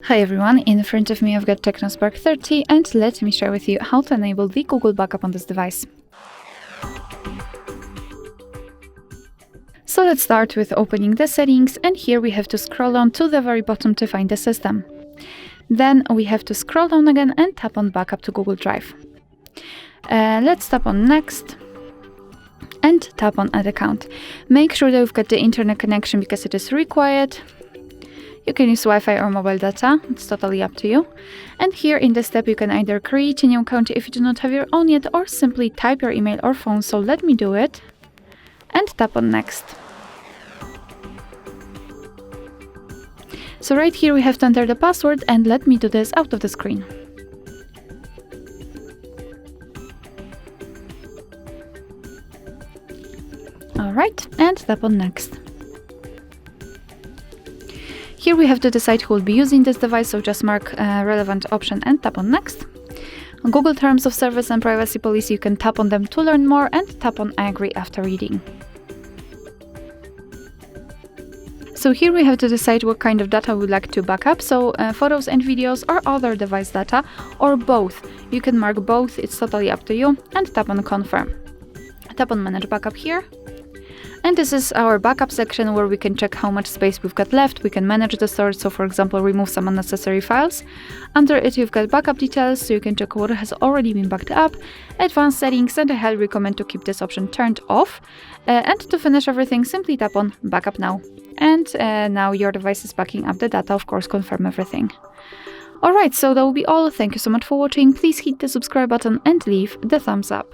Hi everyone, in front of me I've got TECNO Spark 30 and let me share with you how to enable the Google backup on this device. So let's start with opening the settings, and here we have to scroll down to the very bottom to find the system. Then we have to scroll down again and tap on backup to Google Drive. Let's tap on next and tap on add account. Make sure that we've got the internet connection because it is required. You can use Wi-Fi or mobile data, it's totally up to you. And here in this step you can either create a new account if you do not have your own yet, or simply type your email or phone, so let me do it. And tap on next. So right here we have to enter the password, and let me do this out of the screen. Alright, and tap on next. Here we have to decide who will be using this device, so just mark relevant option and tap on next. On Google Terms of Service and Privacy Policy, you can tap on them to learn more and tap on I agree after reading. So here we have to decide what kind of data we would like to backup, so photos and videos or other device data, or both. You can mark both, it's totally up to you, and tap on confirm. Tap on manage backup here. And this is our backup section where we can check how much space we've got left. We can manage the storage, so for example remove some unnecessary files. Under it you've got backup details, so you can check what has already been backed up, advanced settings, and I highly recommend to keep this option turned off. And to finish everything, simply tap on backup now. And now your device is backing up the data, of course confirm everything. Alright, so that will be all. Thank you so much for watching. Please hit the subscribe button and leave the thumbs up.